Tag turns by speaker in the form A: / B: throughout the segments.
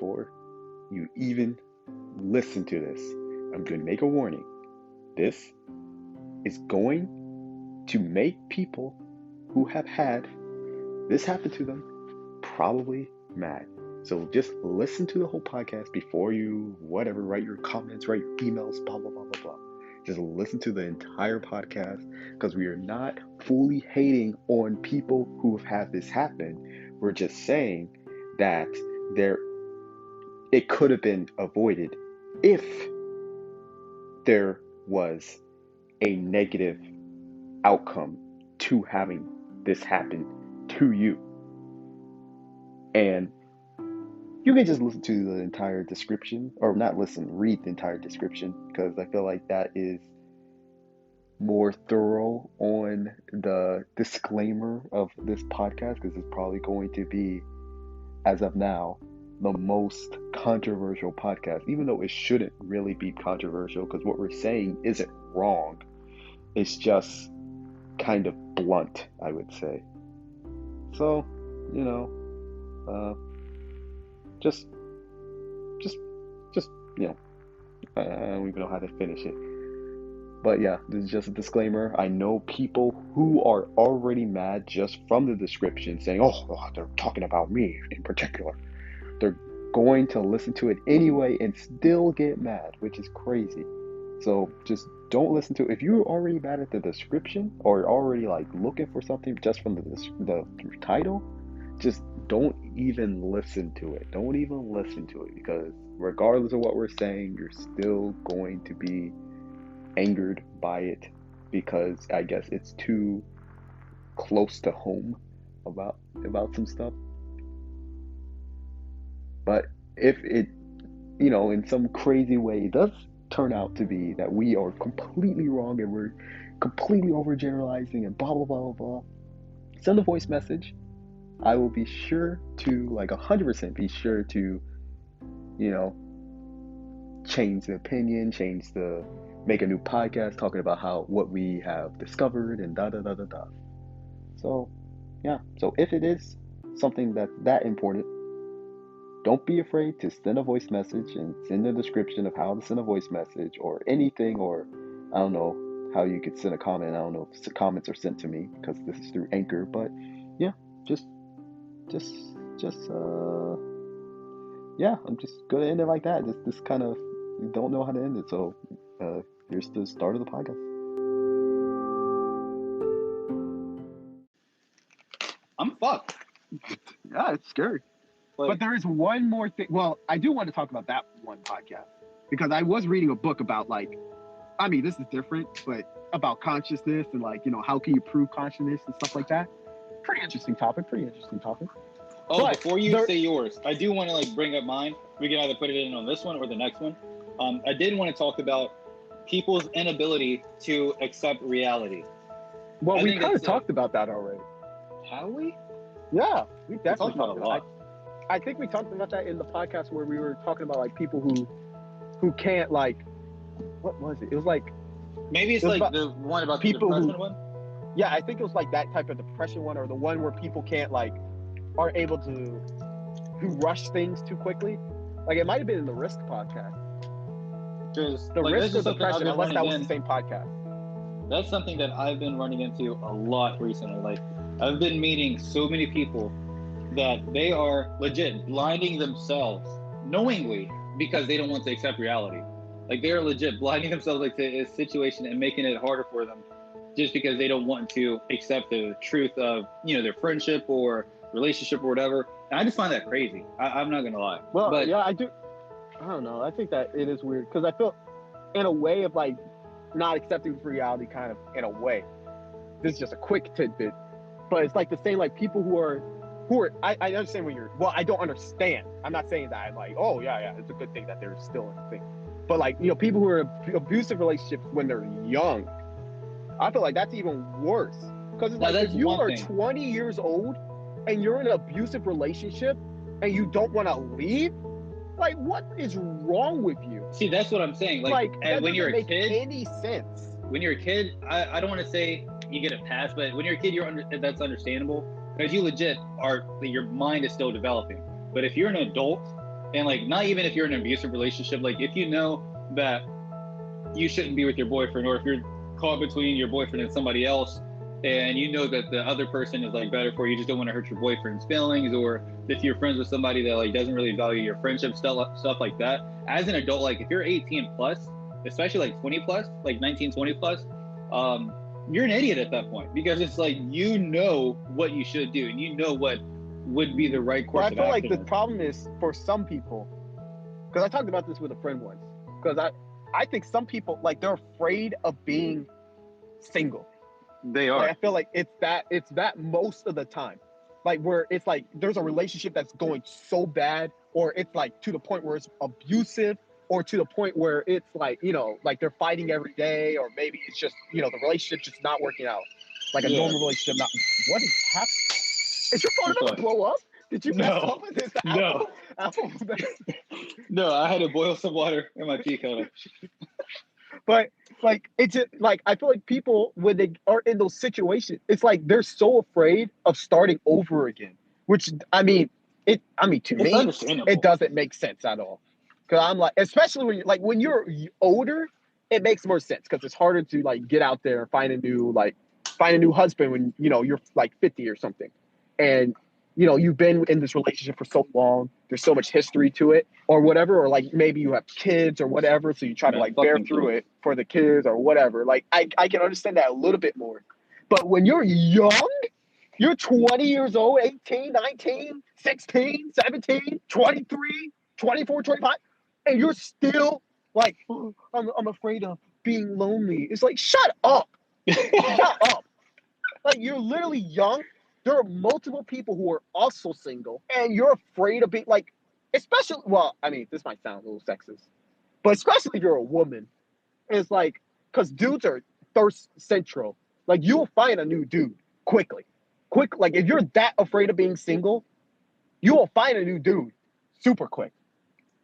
A: before you even listen to this, I'm going to make a warning. This is going to make people who have had this happen to them probably mad. So just listen to the whole podcast before you, whatever, write your comments, write your emails, blah, blah, blah, blah, blah. Just listen to the entire podcast, because we are not fully hating on people who have had this happen. We're just saying that it could have been avoided if there was a negative outcome to having this happen to you. And you can just listen to the entire description, or not listen, read the entire description, because I feel like that is more thorough on the disclaimer of this podcast, because it's probably going to be, as of now, the most controversial podcast, even though it shouldn't really be controversial, because what we're saying isn't wrong. It's just kind of blunt, I would say. So, just, I don't even know how to finish it. But yeah, this is just a disclaimer. I know people who are already mad just from the description, saying, oh, they're talking about me in particular. They're going to listen to it anyway and still get mad, which is crazy. So just don't listen to it. If you're already mad at the description, or already like looking for something just from the title, just don't even listen to it. Don't even listen to it, because regardless of what we're saying, you're still going to be angered by it, because I guess it's too close to home about some stuff. But if it, in some crazy way, it does turn out to be that we are completely wrong and we're completely overgeneralizing and blah, blah, blah, blah, blah, send a voice message. I will be sure to, 100% be sure to, change the opinion, make a new podcast talking about what we have discovered and da, da, da, da, da. So, yeah. So if it is something that's that important, don't be afraid to send a voice message and send a description of how to send a voice message or anything, or I don't know how you could send a comment. I don't know if comments are sent to me because this is through Anchor, but yeah, yeah, I'm just gonna end it like that. This kind of, you don't know how to end it, so here's the start of the podcast.
B: I'm fucked.
A: Yeah, it's scary.
B: But there is one more thing. Well, I do want to talk about that one podcast, because I was reading a book about this is different, but about consciousness and how can you prove consciousness and stuff like that. Pretty interesting topic.
C: Oh, but before you say yours, I do want to bring up mine. We can either put it in on this one or the next one. I did want to talk about people's inability to accept reality.
B: Well, we kind of talked about that already.
C: Have we?
B: Yeah, we definitely
C: talked about a lot.
B: I think we talked about that in the podcast where we were talking about people who can't what was it? It was
C: maybe it's the one about
B: people
C: the depression one.
B: Yeah, I think it was that type of depression one, or the one where people can't aren't able to rush things too quickly. It might have been in the Risk podcast.
C: Just
B: the risk of depression, unless that was the same podcast.
C: That's something that I've been running into a lot recently. I've been meeting so many people that they are legit blinding themselves knowingly because they don't want to accept reality. They're legit blinding themselves to a situation and making it harder for them just because they don't want to accept the truth of their friendship or relationship or whatever. And I just find that crazy. I'm not gonna lie.
B: Well, but yeah, I do. I don't know. I think that it is weird, because I feel in a way of not accepting reality, kind of in a way. This is just a quick tidbit, but it's the same people who are I understand when you're, well, I don't understand. I'm not saying that I'm oh yeah, it's a good thing that they're still a thing. But people who are in abusive relationships when they're young, I feel that's even worse. Because if you are 20 years old and you're in an abusive relationship and you don't want to leave, what is wrong with you?
C: See, that's what I'm saying.
B: that
C: when you're a kid,
B: make any sense.
C: When you're a kid, I don't want to say you get a pass, but when you're a kid, that's understandable, because you legit your mind is still developing. But if you're an adult And like, not even if you're in an abusive relationship, like if you know that you shouldn't be with your boyfriend, or if you're caught between your boyfriend and somebody else, and you know that the other person is like better for you, you just don't want to hurt your boyfriend's feelings, or if you're friends with somebody that like doesn't really value your friendship, stuff like that. As an adult, like if you're 18 plus, especially like 20 plus, like 19, 20 plus, you're an idiot at that point, because it's like, you know what you should do and you know what would be the right
B: But
C: course
B: I
C: of
B: feel like
C: action.
B: the problem is for some people, because I talked about this with a friend once, because I think some people, like, they're afraid of being single.
C: They
B: Like,
C: are.
B: I feel like it's that most of the time. Like, where it's like there's a relationship that's going so bad, or it's like to the point where it's abusive, or to the point where it's like, like they're fighting every day, or maybe it's just, the relationship just not working out. Like a
C: Yeah.
B: normal relationship not. What is happening? Is your phone about to blow up? Did you mess
C: No.
B: up with this
C: No.
B: Apple?
C: No, I had to boil some water in my tea kettle.
B: But like, it's just like, I feel like people, when they are in those situations, it's like they're so afraid of starting over again. Which, I mean, to
C: It's
B: me,
C: understandable.
B: it doesn't make sense at all. Because I'm like, especially when you're older, it makes more sense, because it's harder to like get out there and find a new husband when you're like 50 or something, and you've been in this relationship for so long. There's so much history to it, or whatever, or like maybe you have kids or whatever, so you try to
C: Man,
B: like
C: fuck
B: bear
C: them
B: through
C: kids.
B: it for the kids or whatever. Like, I can understand that a little bit more. But when you're young, you're 20 years old, 18, 19, 16, 17, 23, 24, 25, and you're still like, "Oh, I'm afraid of being lonely." It's like, shut up. Shut up. Like, you're literally young. There are multiple people who are also single, and you're afraid of being like, especially, well, I mean, this might sound a little sexist, but especially if you're a woman, it's like, because dudes are thirst central. Like, you'll find a new dude quickly. Like, if you're that afraid of being single, you will find a new dude super quick.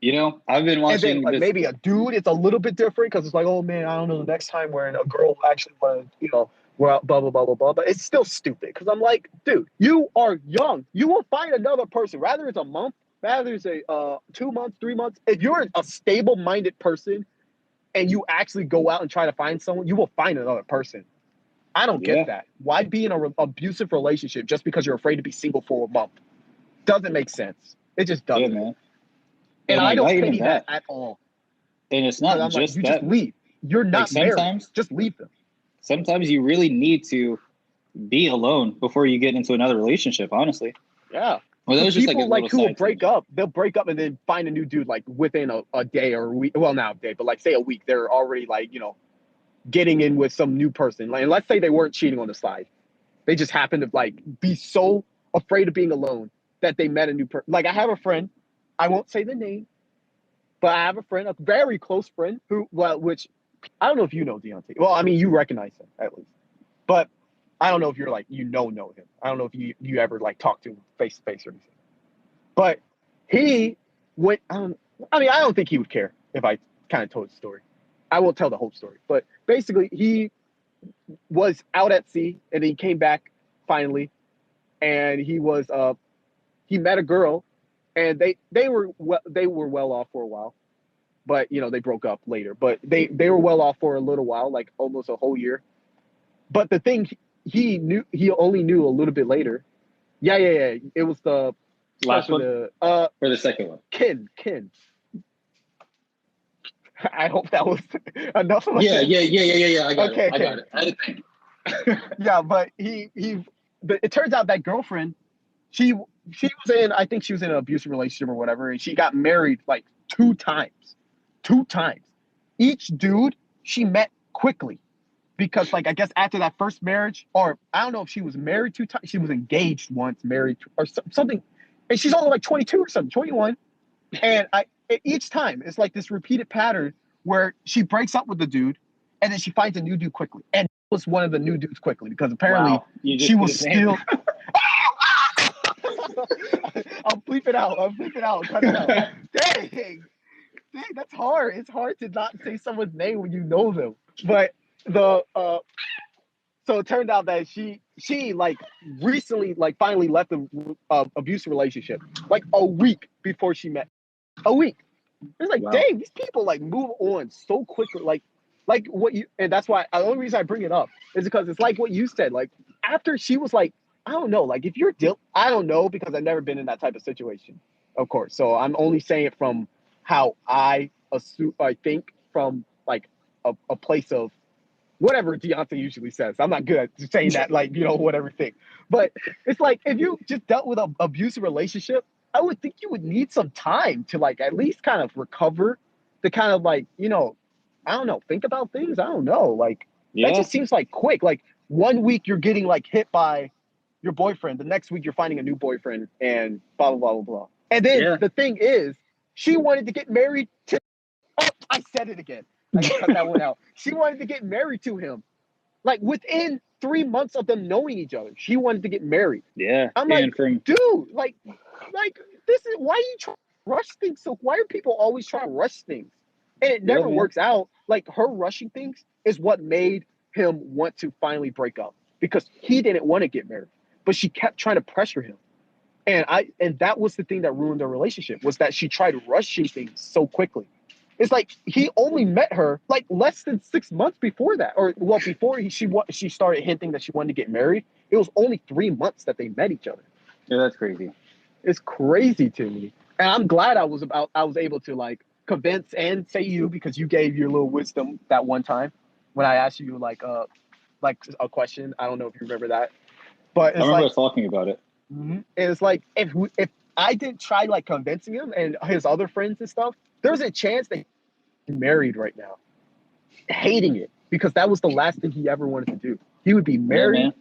C: I've been
B: And then,
C: watching
B: like,
C: this.
B: maybe a dude, it's a little bit different, because it's like, oh man, I don't know, the next time when a girl will actually want to, well, blah blah blah blah blah. But it's still stupid, because I'm like, dude, you are young. You will find another person, rather it's a month, rather it's a 2 months, 3 months. If you're a stable-minded person and you actually go out and try to find someone, you will find another person. I don't
C: Yeah.
B: get that. Why be in an abusive relationship just because you're afraid to be single for a month? Doesn't make sense. It just
C: Yeah,
B: doesn't.
C: man.
B: And
C: And
B: I
C: like, not
B: don't
C: even
B: pity that
C: that.
B: at all.
C: And it's
B: Because
C: not
B: I'm like,
C: just
B: you
C: that.
B: just leave. You're
C: Like,
B: not married. Just leave them.
C: sometimes you really need to be alone before you get into another relationship, honestly.
B: Yeah.
C: Well, that was just like a
B: People like
C: little
B: who will
C: side
B: break
C: tangent.
B: up, they'll break up and then find a new dude like within a day or a week. Well, not a day, but like say a week. They're already like, getting in with some new person. Like, and let's say they weren't cheating on the side. They just happened to like be so afraid of being alone that they met a new person. Like, I have a friend, I won't say the name, but I have a friend, a very close friend which I don't know if you know Deontay. Well, I mean, you recognize him at least, but I don't know if you're like, know him. I don't know if you ever like talk to him face to face or anything. But he went, I mean, I don't think he would care if I kind of told the story. I won't tell the whole story, but basically he was out at sea and he came back finally, and he met a girl, and they were well off for a while, but they broke up later. But they were well off for a little while, like almost a whole year. But the thing he only knew a little bit later. Yeah. It was the
C: Last one
B: the
C: or the second one?
B: Kin. I hope that was enough of a
C: Yeah.
B: hint.
C: I got
B: Okay,
C: it. I got it. I had to think.
B: Yeah, but but it turns out that girlfriend, she was in, I think she was in an abusive relationship or whatever, and she got married like 2 times. 2 times. Each dude she met quickly, because like, I guess after that first marriage, or I don't know if she was married 2 times, she was engaged once, married or something, and she's only like 22 or something, 21. And each time it's like this repeated pattern where she breaks up with the dude, and then she finds a new dude quickly, and was one of the new dudes quickly, because apparently
C: Wow. You just
B: she
C: did
B: was
C: his name.
B: still. I'll bleep it out. Cut it out. Dang, that's hard. It's hard to not say someone's name when you know them. But the so it turned out that she like recently, like finally left the abusive relationship like a week before she met. A week. It's like,
C: Wow.
B: dang, these people like move on so quickly. Like what you, and that's why the only reason I bring it up is because it's like what you said. Like after she was like, I don't know, like if you're I don't know because I've never been in that type of situation, of course. So I'm only saying it from how I assume, I think from like a place of whatever Deontay usually says. I'm not good at saying that, like, whatever thing. But it's like if you just dealt with an abusive relationship, I would think you would need some time to like at least kind of recover, to kind of like, I don't know, think about things. I don't know. Like that
C: Yeah.
B: just seems like quick. Like 1 week you're getting like hit by your boyfriend. The next week you're finding a new boyfriend and blah blah blah blah blah. And then
C: Yeah.
B: the thing is, she wanted to get married to I said it again. I can cut that one out. She wanted to get married to him. Like within 3 months of them knowing each other, she wanted to get married.
C: Yeah.
B: I'm like,
C: And from
B: dude, like this is why you try to rush things. So why are people always trying to rush things? And it
C: Yeah,
B: never
C: man.
B: works out. Like her rushing things is what made him want to finally break up because he didn't want to get married, but she kept trying to pressure him. And that was the thing that ruined their relationship was that she tried rushing things so quickly. It's like he only met her like less than 6 months before that, or well, before she started hinting that she wanted to get married. It was only 3 months that they met each other.
C: yeah, that's crazy.
B: It's crazy to me, and I'm glad I was able to like convince and say you because you gave your little wisdom that one time when I asked you like a question. I don't know if you remember that, but
C: I
B: it's
C: remember
B: like
C: us talking about it.
B: it's like if I didn't try like convincing him and his other friends and stuff, there's a chance that he's married right now, hating it because that was the last thing he ever wanted to do. He would be married.
C: Man.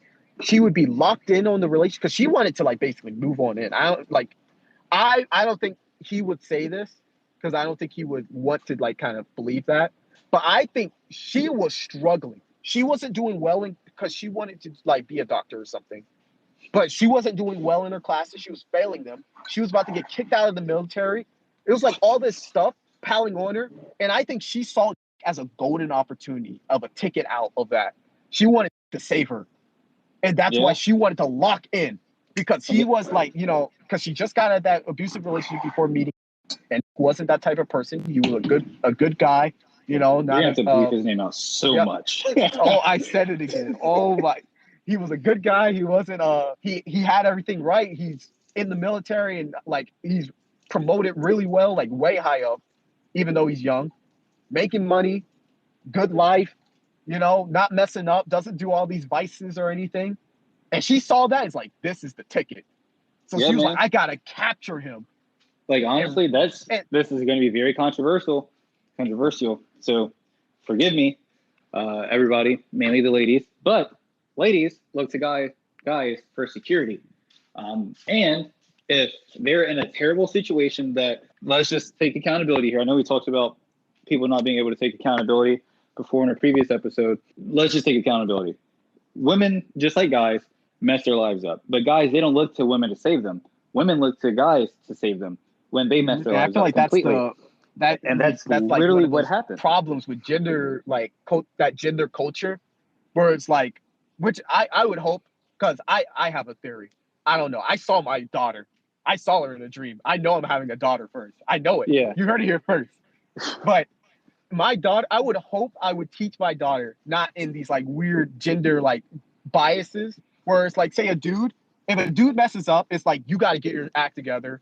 B: She would be locked in on the relationship because she wanted to like basically move on in. I don't think he would say this because I don't think he would want to like kind of believe that. But I think she was struggling. She wasn't doing well because she wanted to like be a doctor or something. But she wasn't doing well in her classes. She was failing them. She was about to get kicked out of the military. It was like all this stuff piling on her. And I think she saw it as a golden opportunity of a ticket out of that. She wanted to save her. And that's why
C: Yeah.
B: she wanted to lock in because he was like, because she just got out of that abusive relationship before meeting and wasn't that type of person. He was a good guy,
C: You're
B: not
C: gonna have to bleep
B: a
C: his name out so
B: yeah.
C: much.
B: Oh, I said it again. Oh my, he was a good guy. He wasn't he had everything right. He's in the military and like he's promoted really well, like way high up, even though he's young, making money, good life, not messing up, doesn't do all these vices or anything. And she saw that. It's like, this is the ticket. So
C: Yeah,
B: she was
C: man.
B: like, I gotta capture him.
C: Like honestly, this is going to be very controversial. So forgive me, everybody, mainly the ladies. But ladies look to guys for security. And if they're in a terrible situation, that let's just take accountability here. I know we talked about people not being able to take accountability before in a previous episode. Let's just take accountability. Women, just like guys, mess their lives up. But guys, they don't look to women to save them. Women look to guys to save them when they mess their
B: And I
C: lives
B: feel
C: up
B: like
C: completely. That's
B: like
C: literally
B: one of
C: what
B: those
C: happens.
B: problems with gender, like that gender culture, where it's like, which I would hope, because I have a theory. I don't know. I saw my daughter. I saw her in a dream. I know I'm having a daughter first. I know it.
C: Yeah.
B: You heard it here first. But my daughter, I would hope I would teach my daughter not in these like weird gender like biases where it's like, say if a dude messes up, it's like you got to get your act together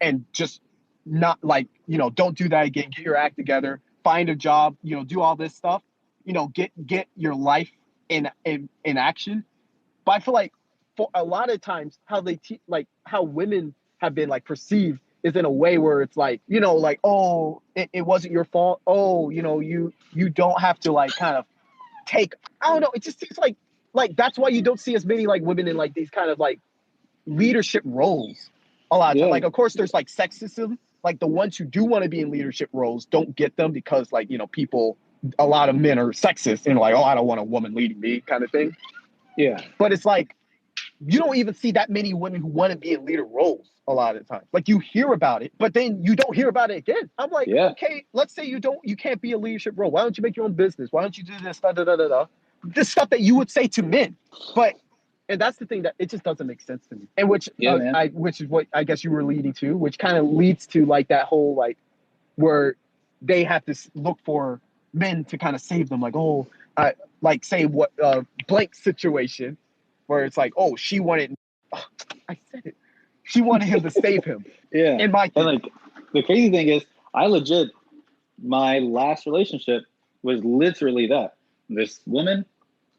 B: and just not like, don't do that again. Get your act together, find a job, do all this stuff, get your life in action. But I feel like for a lot of times how they like how women have been like perceived is in a way where it's like, like, oh, it wasn't your fault. Oh, you don't have to like kind of take, I don't know. It just seems like that's why you don't see as many like women in like these kind of like leadership roles a lot of
C: Yeah.
B: times. Like, of course, there's like sexism. Like the ones who do want to be in leadership roles don't get them because like, a lot of men are sexist and like, oh, I don't want a woman leading me kind of thing.
C: Yeah.
B: But it's like, you don't even see that many women who want to be in leader roles a lot of the time. Like you hear about it, but then you don't hear about it again. I'm like,
C: Yeah.
B: okay, let's say you can't be a leadership role. Why don't you make your own business? Why don't you do this, da, da, da, da, da? This stuff that you would say to men. But And that's the thing that it just doesn't make sense to me. And which
C: man.
B: which is what I guess you were leading to, which kind of leads to like that whole like where they have to look for men to kind of save them. Like, oh, like say what blank situation where it's like, oh, she wanted. Oh, I said it. She wanted him to save him.
C: Yeah.
B: In my
C: And like the crazy thing is, I legit, my last relationship was literally that. This woman,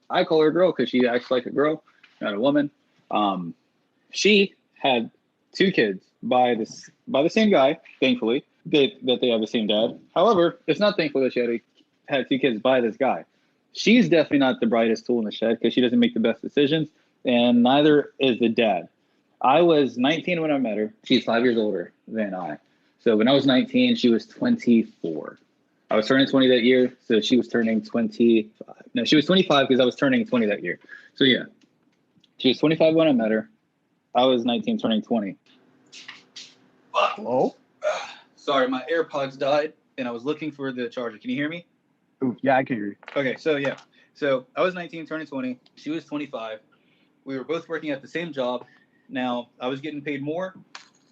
C: I call her a girl because she acts like a girl, not a woman. She had 2 kids by the same guy, thankfully, that they have the same dad. However, it's not thankful that she had 2 kids by this guy. She's definitely not the brightest tool in the shed because she doesn't make the best decisions, and neither is the dad. I was 19 when I met her. She's 5 years older than I. So when I was 19, she was 24. I was turning 20 that year, so she was turning 25. No, she was 25 because I was turning 20 that year. So yeah, she was 25 when I met her. I was 19, turning 20.
B: hello.
C: Sorry, my AirPods died, and I was looking for the charger. Can you hear me?
B: Ooh, yeah, I can hear you.
C: Okay, so yeah. So I was 19, turning 20. She was 25. We were both working at the same job. Now, I was getting paid more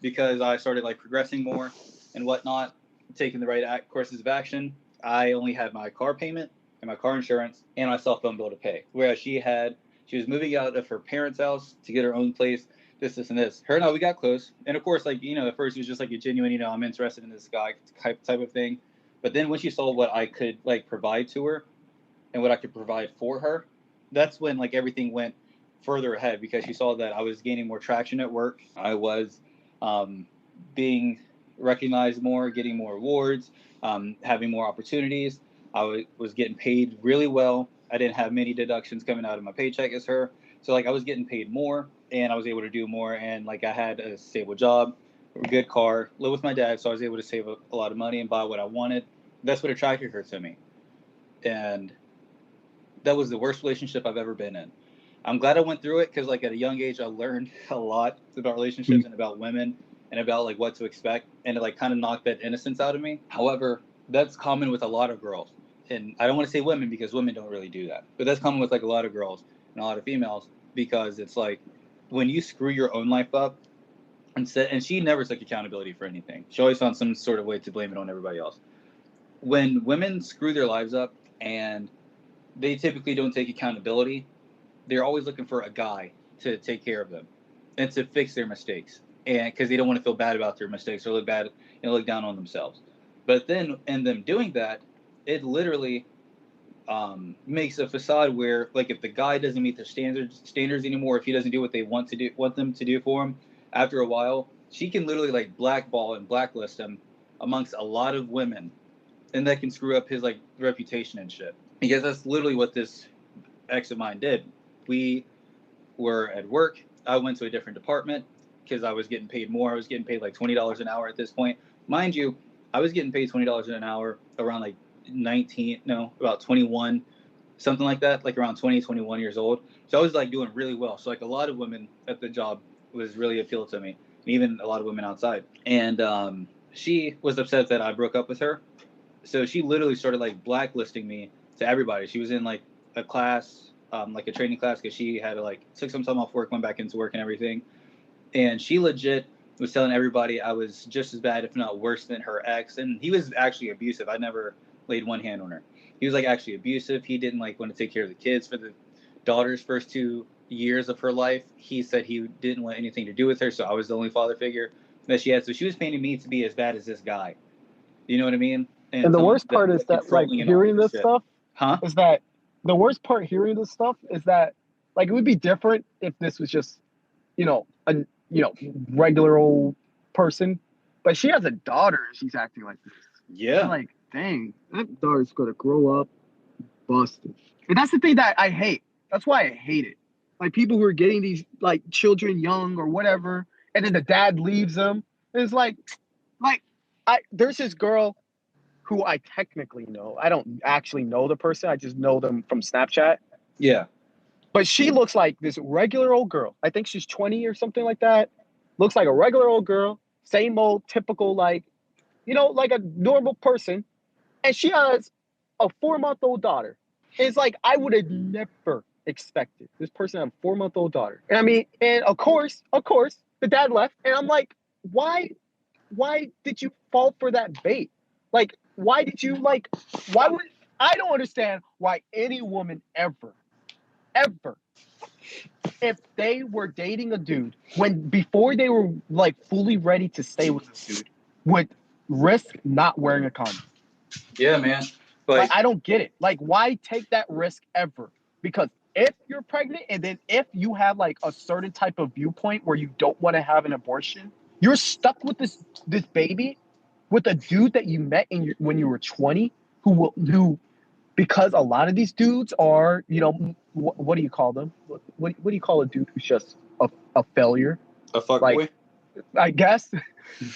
C: because I started like progressing more and whatnot, taking the right courses of action. I only had my car payment and my car insurance and my cell phone bill to pay. Whereas she was moving out of her parents' house to get her own place, this, and this. Her and I, we got close. And of course, like, at first it was just like a genuine, I'm interested in this guy type of thing. But then when she saw what I could like provide to her and what I could provide for her, that's when like everything went further ahead because she saw that I was gaining more traction at work. I was being recognized more, getting more awards, having more opportunities. I was getting paid really well. I didn't have many deductions coming out of my paycheck as her. So like I was getting paid more and I was able to do more. And like I had a stable job, a good car, live with my dad. So I was able to save a lot of money and buy what I wanted. That's what attracted her to me. And that was the worst relationship I've ever been in. I'm glad I went through it because like at a young age I learned a lot about relationships and about women and about like what to expect, and it like kind of knocked that innocence out of me. However, that's common with a lot of girls, and I don't want to say women because women don't really do that, but that's common with like a lot of girls and a lot of females because it's like when you screw your own life up and she never took accountability for anything. She always found some sort of way to blame it on everybody else. When women screw their lives up and they typically don't take accountability, they're always looking for a guy to take care of them and to fix their mistakes, and because they don't want to feel bad about their mistakes or look bad and look down on themselves. But then in them doing that, it literally makes a facade where like if the guy doesn't meet their standards anymore, if he doesn't do what they want them to do for him, after a while she can literally like blackball and blacklist him amongst a lot of women, and that can screw up his like reputation and shit, because that's literally what this ex of mine did. We were at work. I went to a different department because I was getting paid more. I was getting paid like $20 an hour at this point. Mind you, I was getting paid $20 an hour around like about 21, something like that, like around 20, 21 years old. So I was like doing really well. So like a lot of women at the job was really appealed to me, and even a lot of women outside. And she was upset that I broke up with her. So she literally started like blacklisting me to everybody. She was in like a class, like a training class, because she had to like took some time off work, went back into work and everything. And she legit was telling everybody I was just as bad, if not worse, than her ex. And he was actually abusive. I never laid one hand on her. He was like actually abusive. He didn't like want to take care of the kids for the daughter's first 2 years of her life. He said he didn't want anything to do with her, so I was the only father figure that she had. So she was painting me to be as bad as this guy. You know what I mean?
B: And the worst part is that like hearing this stuff, is that the worst part hearing this stuff is that like it would be different if this was just a regular old person, but she has a daughter and she's acting like this.
C: Yeah.
B: I'm like, dang, that daughter's gonna grow up busted. And that's the thing that I hate. That's why I hate it. Like people who are getting these like children young or whatever, and then the dad leaves them. It's like there's this girl who I technically know. I don't actually know the person. I just know them from Snapchat.
C: Yeah.
B: But she looks like this regular old girl. I think she's 20 or something like that. Looks like a regular old girl. Same old typical like a normal person. And she has a 4-month-old daughter. It's like I would have never expected. This person had a 4-month-old daughter. And I mean, and of course, the dad left. And I'm like, why did you fall for that bait? Like, why did you why would I don't understand why any woman ever, if they were dating a dude before they were like fully ready to stay with this dude, would risk not wearing a condom.
C: Yeah, man.
B: Like, I don't get it. Like, why take that risk ever? Because if you're pregnant and then if you have like a certain type of viewpoint where you don't want to have an abortion, you're stuck with this baby with a dude that you met when you were 20 who because a lot of these dudes are, what do you call them? What do you call a dude who's just a failure?
C: A fuckboy?
B: Like, I guess.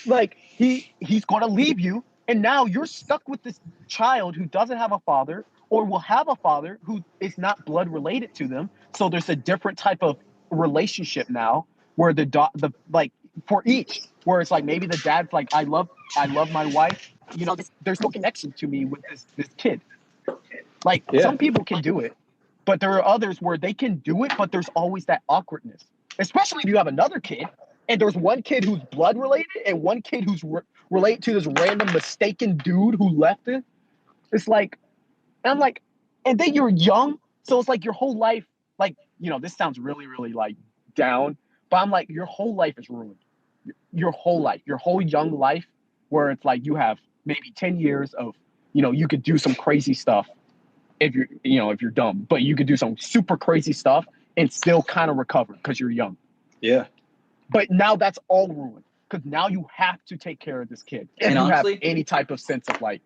B: Like, he's going to leave you, and now you're stuck with this child who doesn't have a father or will have a father who is not blood related to them. So there's a different type of relationship now where the like for each, where it's like maybe the dad's like, I love my wife. There's no connection to me with this kid. Like, some people can do it, but there are others where they can do it, but there's always that awkwardness, especially if you have another kid and there's one kid who's blood related and one kid who's related to this random mistaken dude who left it. It's like, and I'm like, and then you're young, so it's like your whole life, like, this sounds really, really like down, but I'm like, your whole life is ruined. Your whole life, your whole young life, where it's like you have maybe 10 years of, you could do some crazy stuff if you're dumb, but you could do some super crazy stuff and still kind of recover because you're young.
C: Yeah.
B: But now that's all ruined because now you have to take care of this kid. If you honestly have any type of sense of like,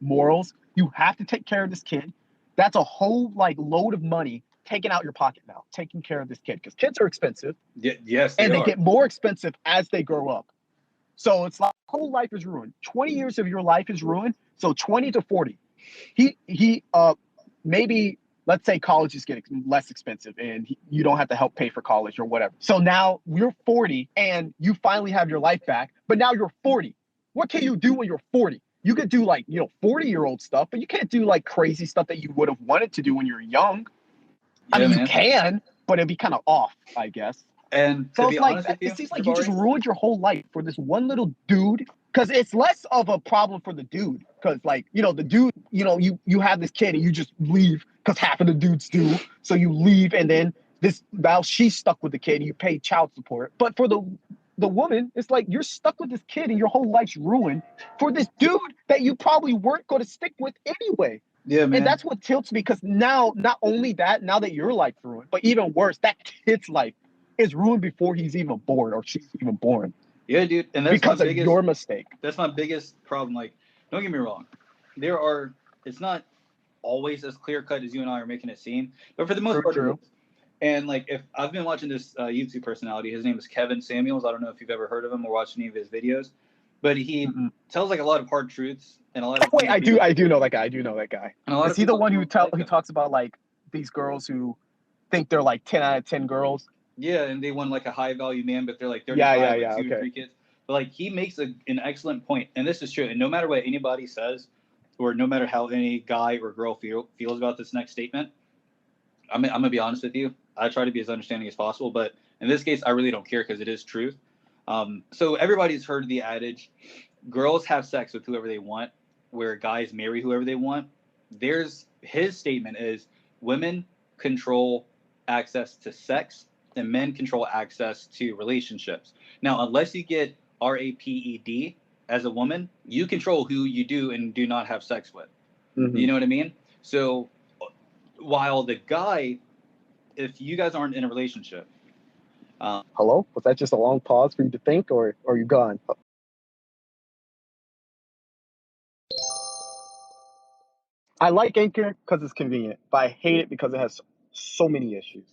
B: morals, you have to take care of this kid. That's a whole like load of money taken out your pocket now, taking care of this kid because kids are expensive.
C: Yes,
B: and they get more expensive as they grow up. So it's like whole life is ruined. 20 years of your life is ruined. So 20 to 40. Maybe let's say college is getting less expensive and you don't have to help pay for college or whatever. So now you're 40 and you finally have your life back, but now you're 40. What can you do when you're 40? You could do like, 40-year-old stuff, but you can't do like crazy stuff that you would have wanted to do when you're young.
C: Yeah, I mean,
B: you can, but it'd be kind of off, I guess.
C: And
B: so it's like, it seems like you just ruined your whole life for this one little dude. Because it's less of a problem for the dude. Because like, the dude, you have this kid and you just leave because half of the dudes do. So you leave and then now she's stuck with the kid and you pay child support. But for the woman, it's like you're stuck with this kid and your whole life's ruined for this dude that you probably weren't going to stick with anyway.
C: Yeah, man.
B: And that's what tilts me because now, not only that, now that your life's ruined, but even worse, that kid's life is ruined before he's even born or she's even born.
C: Yeah, dude. And that's
B: because of your mistake.
C: That's my biggest problem. Like, don't get me wrong. It's not always as clear cut as you and I are making it seem, but for the most part, it is. And like, if I've been watching this YouTube personality, his name is Kevin Samuels. I don't know if you've ever heard of him or watched any of his videos, but he tells like a lot of hard truths and a lot of.
B: Wait, I do know that guy. Is he the one who talks about like these girls who think they're like 10 out of 10 girls?
C: Yeah, and they want like a high value man, but they're like
B: 35
C: with 2 or 3 kids. But like, he makes an excellent point, and this is true. And no matter what anybody says, or no matter how any guy or girl feels about this next statement, I'm gonna be honest with you. I try to be as understanding as possible, but in this case, I really don't care because it is truth. So everybody's heard the adage, girls have sex with whoever they want, where guys marry whoever they want. His statement is, women control access to sex and men control access to relationships. Now, unless you get RAPED as a woman, you control who you do and do not have sex with. Mm-hmm. You know what I mean? So while the guy, if you guys aren't in a relationship.
B: Hello? Was that just a long pause for you to think, or are you gone? I like Anchor because it's convenient, but I hate it because it has so many issues.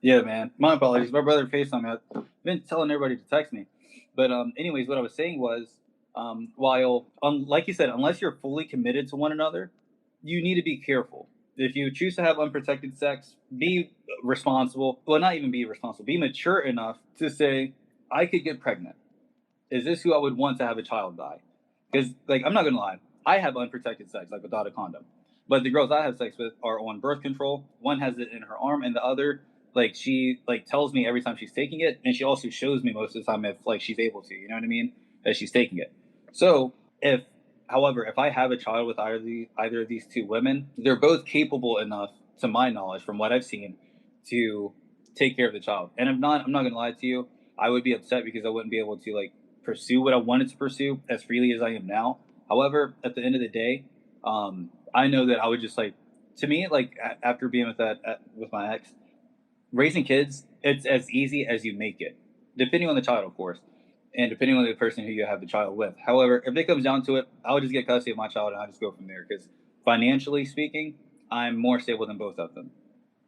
C: Yeah, man. My apologies. My brother FaceTimed me. I've been telling everybody to text me. But anyways, what I was saying was, like you said, unless you're fully committed to one another, you need to be careful. If you choose to have unprotected sex, be responsible. Well, not even be responsible. Be mature enough to say, I could get pregnant. Is this who I would want to have a child by? Because, like, I'm not going to lie. I have unprotected sex, like without a condom. But the girls I have sex with are on birth control. One has it in her arm, and the other, like, she like tells me every time she's taking it, and she also shows me most of the time if like she's able to. You know what I mean? As she's taking it. So if, however, if I have a child with either of these two women, they're both capable enough, to my knowledge, from what I've seen, to take care of the child. And I'm not gonna lie to you, I would be upset because I wouldn't be able to like pursue what I wanted to pursue as freely as I am now. However, at the end of the day, I know that I would just like, to me, like after being with my ex, raising kids, it's as easy as you make it, depending on the child, of course, and depending on the person who you have the child with. However, if it comes down to it, I would just get custody of my child and I just go from there because financially speaking, I'm more stable than both of them.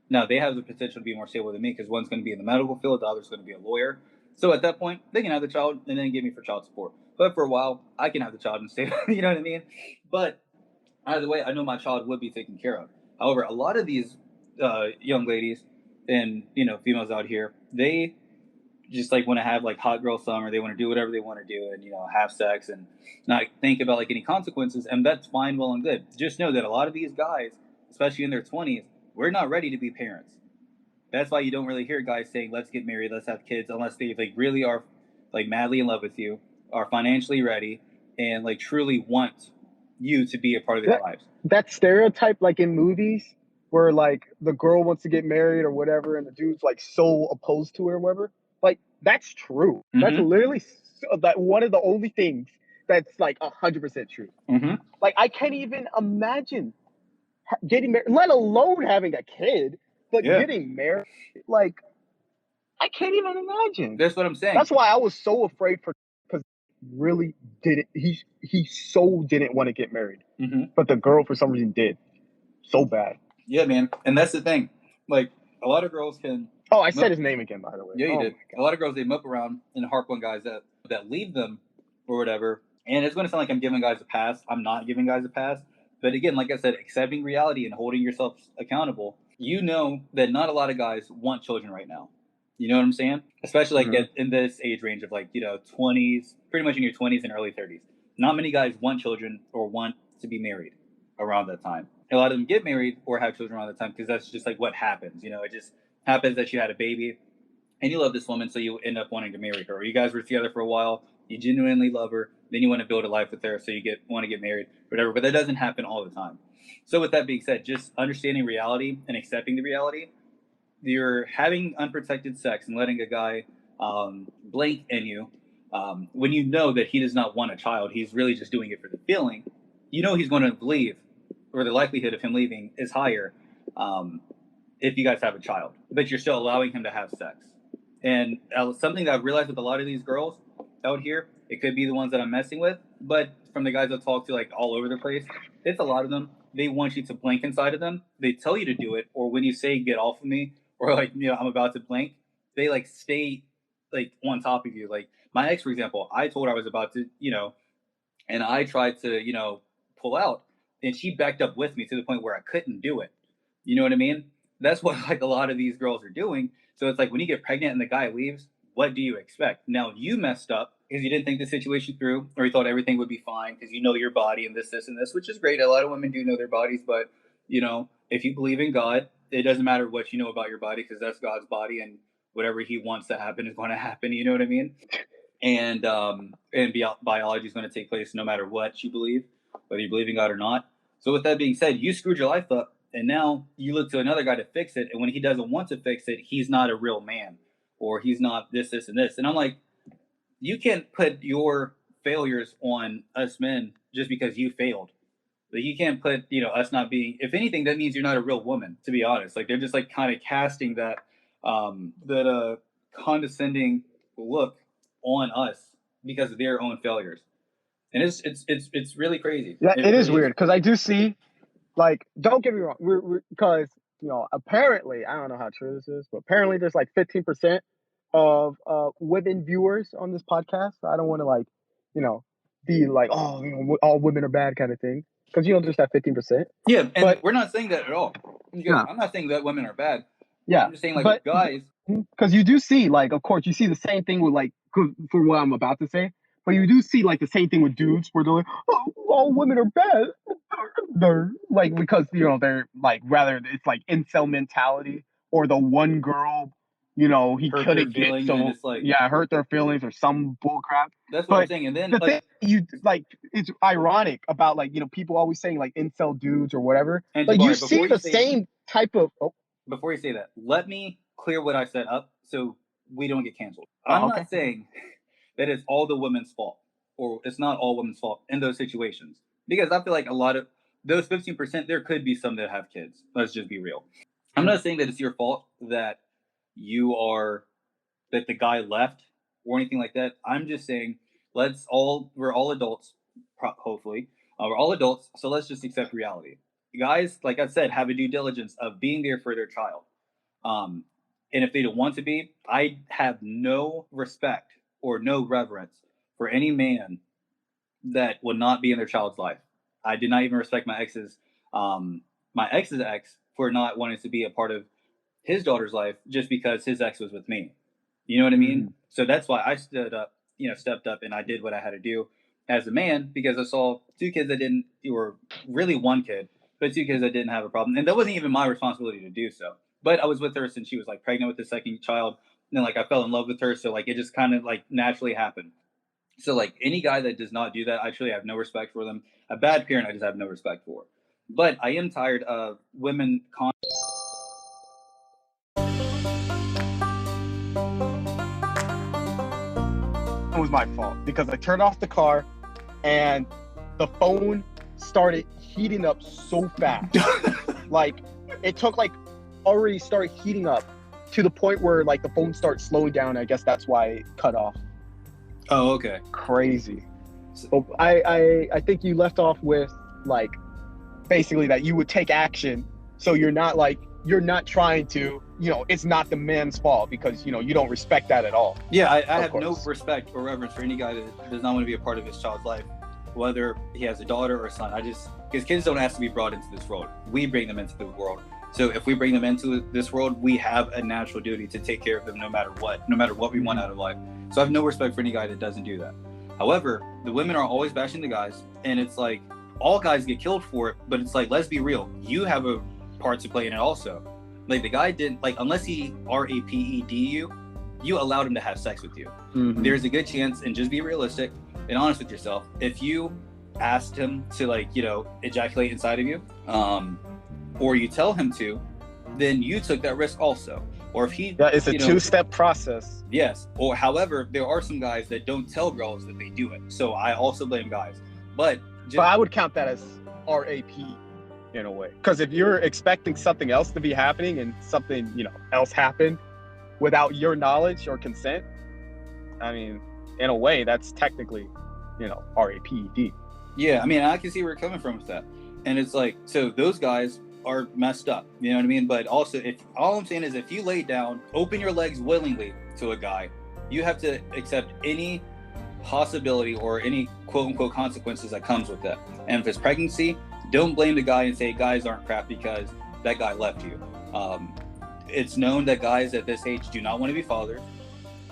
C: Now they have the potential to be more stable than me because one's going to be in the medical field, the other's going to be a lawyer. So at that point, they can have the child and then give me for child support. But for a while, I can have the child and stay. You know what I mean? But either way, I know my child would be taken care of. However, a lot of these young ladies and females out here, they just like want to have like hot girl summer. They want to do whatever they want to do and have sex and not think about like any consequences. And that's fine, well and good. Just know that a lot of these guys, especially in their 20s, we're not ready to be parents. That's why you don't really hear guys saying, "Let's get married, let's have kids," unless they like really are like madly in love with you, are financially ready, and like truly want you to be a part of their lives.
B: That stereotype, like in movies, where like the girl wants to get married or whatever, and the dude's like so opposed to her or whatever. Like that's true.
C: Mhm.
B: That's literally that one of the only things that's like 100% true.
C: Mhm.
B: Like I can't even imagine getting married, let alone having a kid, but
C: Yeah.
B: getting married. Like I can't even imagine.
C: That's what I'm saying.
B: That's why I was so afraid for, because really didn't he so didn't want to get married,
C: Mhm.
B: but the girl for some reason did so bad.
C: Yeah, man, and that's the thing. Like a lot of girls can.
B: Oh, I said his name again, by the way.
C: Yeah, you
B: Oh
C: did. A lot of girls, they mope around and harp on guys that leave them or whatever. And it's going to sound like I'm giving guys a pass. I'm not giving guys a pass. But again, like I said, accepting reality and holding yourself accountable. You know that not a lot of guys want children right now. You know what I'm saying? Especially like in this age range of like 20s, pretty much in your 20s and early 30s. Not many guys want children or want to be married around that time. A lot of them get married or have children around that time because that's just like what happens. It just happens that you had a baby and you love this woman, so you end up wanting to marry her. Or you guys were together for a while, you genuinely love her, then you want to build a life with her, so you want to get married, whatever. But that doesn't happen all the time. So with that being said, just understanding reality and accepting the reality, you're having unprotected sex and letting a guy blink in you when you know that he does not want a child, he's really just doing it for the feeling. He's going to leave, or the likelihood of him leaving is higher if you guys have a child, but you're still allowing him to have sex. And something that I've realized with a lot of these girls out here, it could be the ones that I'm messing with, but from the guys I've talked to like all over the place, it's a lot of them. They want you to blink inside of them. They tell you to do it, or when you say "get off of me," or like I'm about to blink, they like stay like on top of you. Like my ex, for example, I told her I was about to, and I tried to pull out, and she backed up with me to the point where I couldn't do it. You know what I mean? That's what like a lot of these girls are doing. So it's like when you get pregnant and the guy leaves, what do you expect? Now you messed up because you didn't think the situation through, or you thought everything would be fine because you know your body and this, and this, which is great. A lot of women do know their bodies, but if you believe in God, it doesn't matter what you know about your body because that's God's body, and whatever He wants to happen is going to happen. You know what I mean? And biology is going to take place no matter what you believe, whether you believe in God or not. So with that being said, you screwed your life up, and now you look to another guy to fix it. And when he doesn't want to fix it, he's not a real man, or he's not this, and this. And I'm like, you can't put your failures on us men just because you failed. Like you can't put us not being. If anything, that means you're not a real woman. To be honest, like they're just like kind of casting that condescending look on us because of their own failures, and it's really crazy.
B: Yeah, it is weird because I do see, like, don't get me wrong, we're because apparently I don't know how true this is, but apparently there's like 15% of women viewers on this podcast. I don't want to like be like, oh, all women are bad kind of thing, because there's that 15%.
C: Yeah, and
B: but
C: we're not saying that at all.
B: Yeah.
C: I'm not saying that women are bad.
B: Yeah,
C: I'm just saying like
B: but
C: guys.
B: Because you do see, like, of course, you see the same thing with like for what I'm about to say, But you do see like the same thing with dudes where they're like, oh, all women are bad. They're like, because, you know, they're like, rather it's like incel mentality, or the one girl, you know, he
C: Hurt their
B: couldn't get,
C: feelings, and
B: so
C: it's like,
B: yeah, hurt their feelings or some bullcrap.
C: that's what I'm
B: But
C: saying. And then
B: the
C: like,
B: thing you like, it's ironic about like, you know, people always saying like incel dudes or whatever.
C: and
B: Like you
C: Jabari,
B: see the same type of.
C: before you say that, let me clear what I set up so we don't get canceled.
B: Oh,
C: I'm
B: okay.
C: not saying that it's all the women's fault, or it's not all women's fault in those situations, because I feel like a lot of those 15%, there could be some that have kids. Let's just be real. I'm not saying that it's your fault that that the guy left or anything like that. I'm just saying we're all adults, hopefully. We're all adults, so let's just accept reality. Guys, like I said, have a due diligence of being there for their child. And if they don't want to be, I have no respect or no reverence for any man that would not be in their child's life. I did not even respect my ex's ex for not wanting to be a part of his daughter's life just because his ex was with me. You know what I mean? Mm-hmm. So that's why I stepped up and I did what I had to do as a man, because I saw two kids or really one kid, but two kids that didn't have a problem. And that wasn't even my responsibility to do so. But I was with her since she was like pregnant with the second child. And then like I fell in love with her. So like it just kind of like naturally happened. So like any guy that does not do that, I truly have no respect for them. A bad parent, I just have no respect for. But I am tired of women
B: It was my fault because I turned off the car and the phone started heating up so fast. Like it took like already started heating up to the point where like the phone starts slowing down. I guess that's why it cut off.
C: Oh, okay.
B: Crazy. So I think you left off with like basically that you would take action. So you're not trying to, you know, it's not the man's fault because, you know, you don't respect that at all.
C: Yeah, I have no respect or reverence for any guy that does not want to be a part of his child's life, whether he has a daughter or a son. Because kids don't ask to be brought into this world. We bring them into the world. So if we bring them into this world, we have a natural duty to take care of them no matter what we want out of life. So I have no respect for any guy that doesn't do that. However, the women are always bashing the guys, and it's like all guys get killed for it, but it's like, let's be real. You have a part to play in it also. Like the guy didn't, like, unless he raped you allowed him to have sex with you. Mm-hmm. There's a good chance, and just be realistic and honest with yourself, if you asked him to, like, you know, ejaculate inside of you, or you tell him to, then you took that risk also. Or if he,
B: it's a two-step process.
C: Yes. Or however, there are some guys that don't tell girls that they do it. So I also blame guys. But
B: I would count that as RAP in a way. Because if you're expecting something else to be happening and something, you know, else happened without your knowledge or consent, I mean, in a way, that's technically, you know, RAPED.
C: Yeah, I mean, I can see where you're coming from with that. And it's like, so those guys are messed up, you know what I mean? But also, if all I'm saying is, if you lay down, open your legs willingly to a guy, you have to accept any possibility or any quote unquote consequences that comes with that. And if it's pregnancy, don't blame the guy and say guys aren't crap because that guy left you. It's known that guys at this age do not want to be fathers.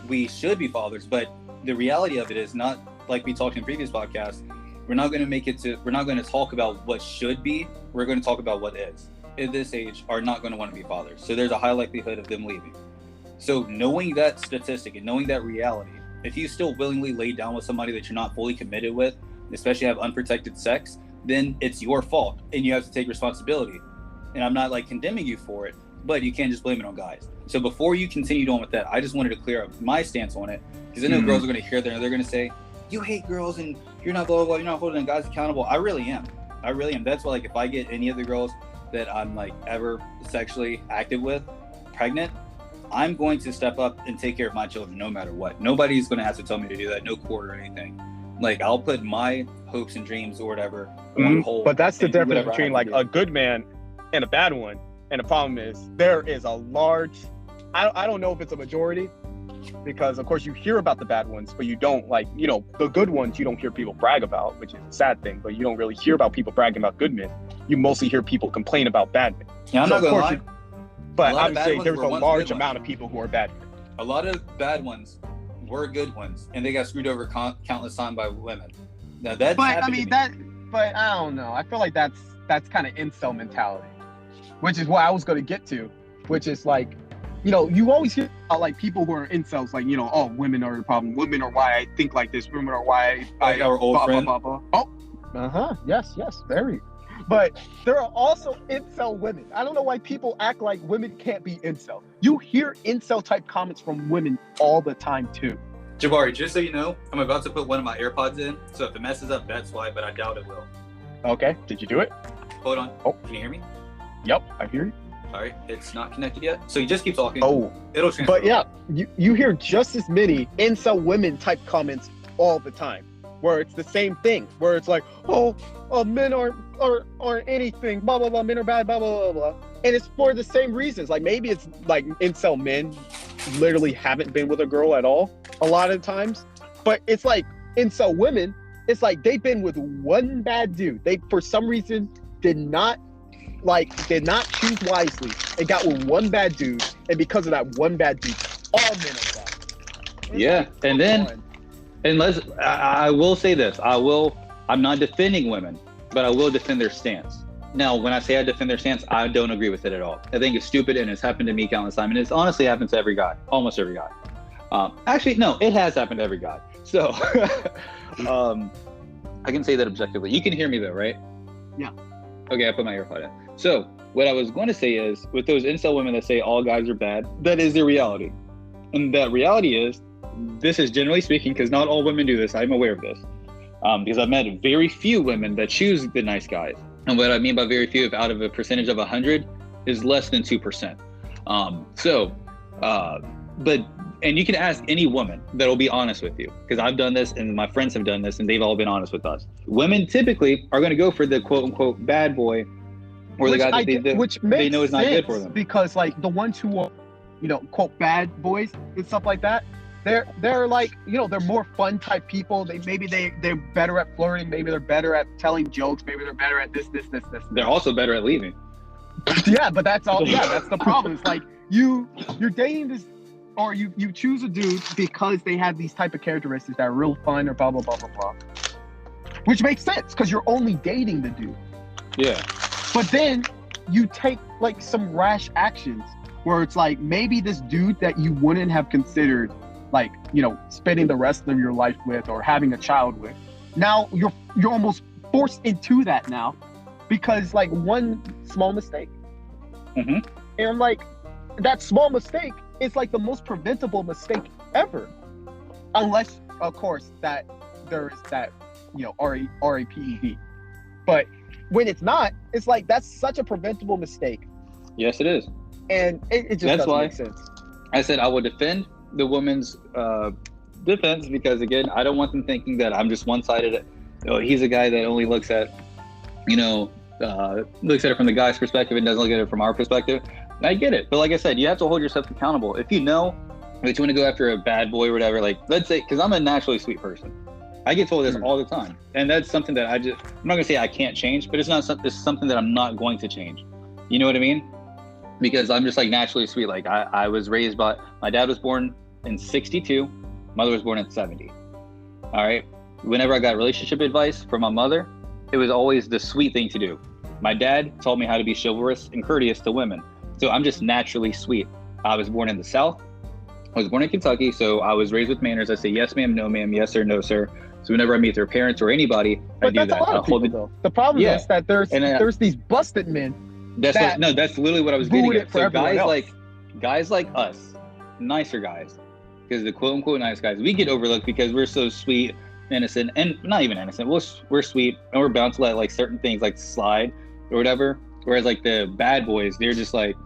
C: We should be fathers, but the reality of it is not like we talked in previous podcasts. We're not going to talk about what should be. We're going to talk about what is. At this age, are not going to want to be fathers. So there's a high likelihood of them leaving. So knowing that statistic and knowing that reality, if you still willingly lay down with somebody that you're not fully committed with, especially have unprotected sex, then it's your fault and you have to take responsibility. And I'm not like condemning you for it, but you can't just blame it on guys. So before you continued on with that, I just wanted to clear up my stance on it, because I know girls are going to hear that and they're going to say, you hate girls and you're not blah, blah, blah, you're not holding guys accountable. I really am. That's why, like, if I get any of the girls that I'm like ever sexually active with pregnant, I'm going to step up and take care of my children no matter what. Nobody's going to have to tell me to do that. No court or anything. Like, I'll put my hopes and dreams or whatever on hold.
B: But that's the difference between like a good man and a bad one. And the problem is there is a large, I don't know if it's a majority, because of course you hear about the bad ones, but you don't, like, you know, the good ones you don't hear people brag about, which is a sad thing, but you don't really hear about people bragging about good men. You mostly hear people complain about bad men.
C: Yeah, I'm not gonna lie.
B: But I would say there's a large amount of people who are bad men.
C: A lot of bad ones were good ones, and they got screwed over countless times by women. Now that's
B: But I mean but I don't know. I feel like that's kind of incel mentality, which is what I was going to get to, which is like, you know, you always hear about like people who are incels, like, you know, oh, women are the problem. Women are why I think like this. Women are why
C: like our old friend.
B: Blah, blah, blah. Oh, yes, very. But there are also incel women. I don't know why people act like women can't be incel. You hear incel type comments from women all the time too.
C: Jabari, just so you know, I'm about to put one of my AirPods in, so if it messes up, that's why, but I doubt it will.
B: Okay, did you do it?
C: Hold on.
B: Oh,
C: can you hear me?
B: Yep, I hear you.
C: All right, it's not connected yet, so you just keep talking.
B: Oh,
C: it'll transfer.
B: But yeah, you hear just as many incel women type comments all the time, where it's the same thing, where it's like, oh, men aren't anything, blah blah blah, men are bad, blah blah blah blah, and it's for the same reasons. Like maybe it's like incel men literally haven't been with a girl at all a lot of times, but it's like incel women, it's like they've been with one bad dude. They for some reason did not choose wisely and got with one bad dude, and because of that one bad dude, all men are bad.
C: Yeah, and then unless I will say this, I'm not defending women, but I will defend their stance. Now, when I say I defend their stance, I don't agree with it at all. I think it's stupid, and it's happened to me countless times, and it's honestly happened to every guy, almost every guy. Actually, no, it has happened to every guy. So, I can say that objectively. You can hear me though, right?
B: Yeah.
C: Okay, I put my earphone in. So, what I was going to say is, with those incel women that say all guys are bad, that is their reality. And that reality is, this is generally speaking, because not all women do this, I'm aware of this. Because I've met very few women that choose the nice guys. And what I mean by very few, if out of a percentage of 100, is less than 2%. And you can ask any woman that'll be honest with you, because I've done this and my friends have done this and they've all been honest with us. Women typically are going to go for the quote unquote bad boy, or the guy that they know is not good for them.
B: Because like the ones who are, you know, quote bad boys and stuff like that, they're like, you know, they're more fun type people. They're better at flirting. Maybe they're better at telling jokes. Maybe they're better at this.
C: They're also better at leaving.
B: Yeah, but that's all. Yeah, that's the problem. It's like you're dating this, or you choose a dude because they have these type of characteristics that are real fun or blah blah blah blah blah, which makes sense because you're only dating the dude.
C: Yeah.
B: But then you take like some rash actions where it's like maybe this dude that you wouldn't have considered, like, you know, spending the rest of your life with or having a child with, now you're almost forced into that now because like one small mistake.
C: Mm-hmm. And
B: like that small mistake is like the most preventable mistake ever, unless of course that there is that, you know, RAPED. But when it's not, it's like that's such a preventable mistake.
C: Yes, it is.
B: And it just doesn't make sense.
C: I said I will defend the woman's defense, because again, I don't want them thinking that I'm just one-sided. Oh, he's a guy that only looks at, you know, looks at it from the guy's perspective and doesn't look at it from our perspective. And I get it, but like I said, you have to hold yourself accountable. If you know that you want to go after a bad boy or whatever, like let's say, because I'm a naturally sweet person, I get told this all the time, and that's something that I'm not gonna say I can't change, but it's something that I'm not going to change. You know what I mean? Because I'm just like naturally sweet. Like I was raised by, my dad was born in 62, mother was born in 70. All right. Whenever I got relationship advice from my mother, it was always the sweet thing to do. My dad taught me how to be chivalrous and courteous to women. So I'm just naturally sweet. I was born in the South. I was born in Kentucky. So I was raised with manners. I say, yes, ma'am, no, ma'am, yes, sir, no, sir. So whenever I meet their parents or anybody, I do that.
B: A lot of people, though. The problem is that there's these busted men.
C: That's literally what I was getting at. So guys like us, nicer guys, because the quote unquote nice guys, we get overlooked because we're so sweet, innocent, and not even innocent. We're sweet and we're bound to let like certain things like slide or whatever. Whereas like the bad boys, they're just like,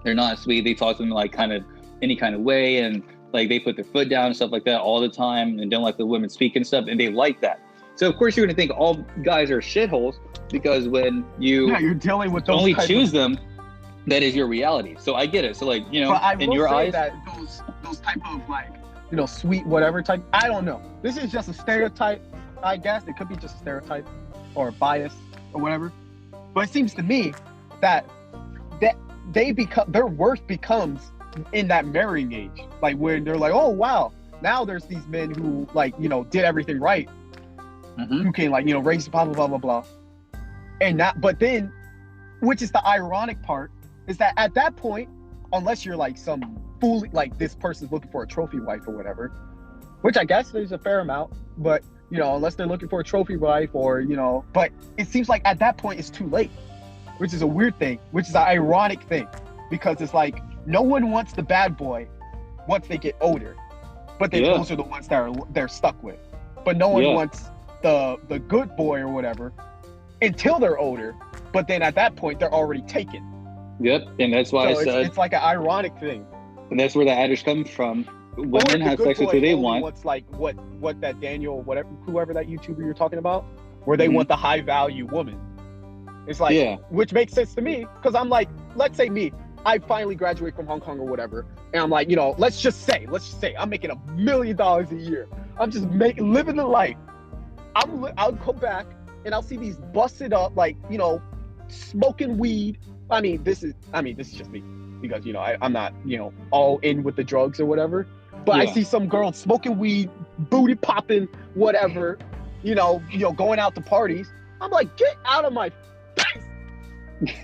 C: they're not sweet. They talk to them like kind of any kind of way, and like they put their foot down and stuff like that all the time, and don't let the women speak and stuff, and they like that. So of course you're gonna think all guys are shitholes, because when you're dealing with those only choose them, that is your reality. So I get it. So like, you know, in your eyes,
B: that those type of like, you know, sweet whatever type, I don't know. This is just a stereotype, I guess. It could be just a stereotype or a bias or whatever. But it seems to me that their worth becomes in that marrying age, like where they're like, oh wow, now there's these men who like, you know, did everything right, who can like, you know, raise blah, blah, blah, blah, blah. And not, but then, which is the ironic part, is that at that point, unless you're like some fool, like this person's looking for a trophy wife or whatever, which I guess there's a fair amount, but you know, unless they're looking for a trophy wife or, you know, but it seems like at that point it's too late, which is a weird thing, which is an ironic thing, because it's like no one wants the bad boy once they get older, but then those are the ones that they're stuck with. But no one wants the good boy or whatever until they're older, but then at that point they're already taken.
C: Yep, and that's why
B: so
C: I said
B: it's like an ironic thing.
C: And that's where the adage comes from. Women have sex with who they want.
B: What's like what that Daniel, whatever, whoever that YouTuber you're talking about, where they want the high value woman. It's like, which makes sense to me, because I'm like, let's say me, I finally graduate from Hong Kong or whatever, and I'm like, you know, let's just say I'm making $1 million a year. I'm just living the life. I'll go back and I'll see these busted up, like, you know, smoking weed. I mean, this is just me, because, you know, I'm not, you know, all in with the drugs or whatever. But I see some girl smoking weed, booty popping, whatever, you know, going out to parties. I'm like, get out of my face.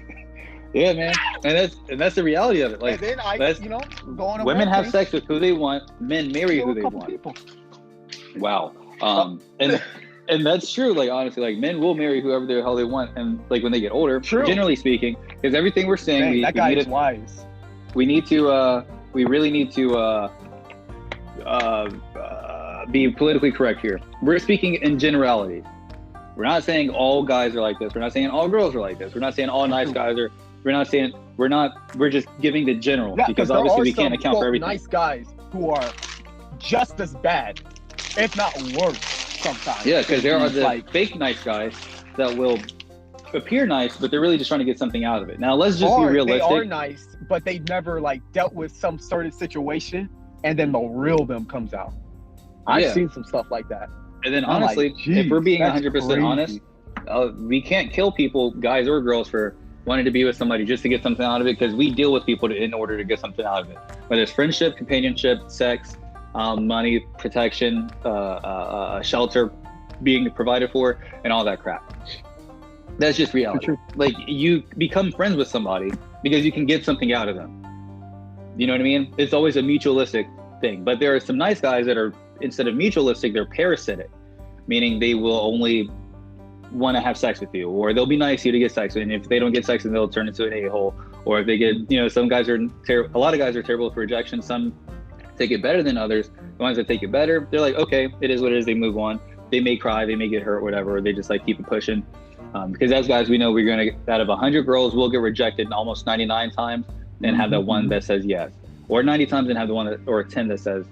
C: Yeah, man, and that's the reality of it. Like,
B: and then you know, going on
C: women have sex with who they want, men marry who they want.
B: People.
C: Wow, and that's true. Like, honestly, like, men will marry whoever the hell they want, and like when they get older, generally speaking, because everything we're saying,
B: that guy is wise.
C: We really need to be politically correct here. We're speaking in generalities. We're not saying all guys are like this. We're not saying all girls are like this. We're not saying all nice guys are. We're just giving the general, because obviously we can't account for everything.
B: Nice guys who are just as bad, if not worse, sometimes.
C: Yeah, because there are the fake nice guys that will appear nice, but they're really just trying to get something out of it. Now let's just be realistic.
B: They are nice, but they've never like dealt with some certain situation, and then the real them comes out. I've seen some stuff like that.
C: And then honestly, like, if we're being 100% honest, we can't kill people, guys or girls, for wanting to be with somebody just to get something out of it, because we deal with people in order to get something out of it. Whether it's friendship, companionship, sex, money, protection, shelter being provided for, and all that crap. That's just reality. Like, you become friends with somebody because you can get something out of them. You know what I mean? It's always a mutualistic thing. But there are some nice guys that are, instead of mutualistic, they're parasitic, meaning they will only want to have sex with you, or they'll be nice to you to get sex, and if they don't get sex, then they'll turn into an a-hole. Or if they get, you know, some guys are a lot of guys are terrible with rejection. Some take it better than others. The ones that take it better, they're like, okay, it is what it is. They move on. They may cry, they may get hurt, whatever. Or they just like keep it pushing. Because as guys, we know we're going to, out of 100 girls, we'll get rejected almost 99 times and have that one that says yes, or 90 times and have the one that, or 10 that says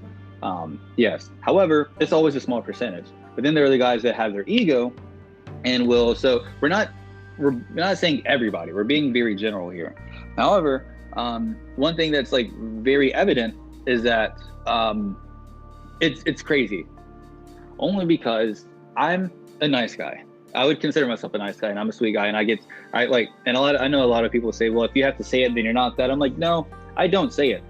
C: yes. However, it's always a small percentage. But then there are the guys that have their ego and will, so we're not saying everybody, we're being very general here. However, one thing that's like very evident is that it's crazy, only because I'm a nice guy. I would consider myself a nice guy, and I'm a sweet guy, and I know a lot of people say, well, if you have to say it, then you're not that. I'm like, no, I don't say it.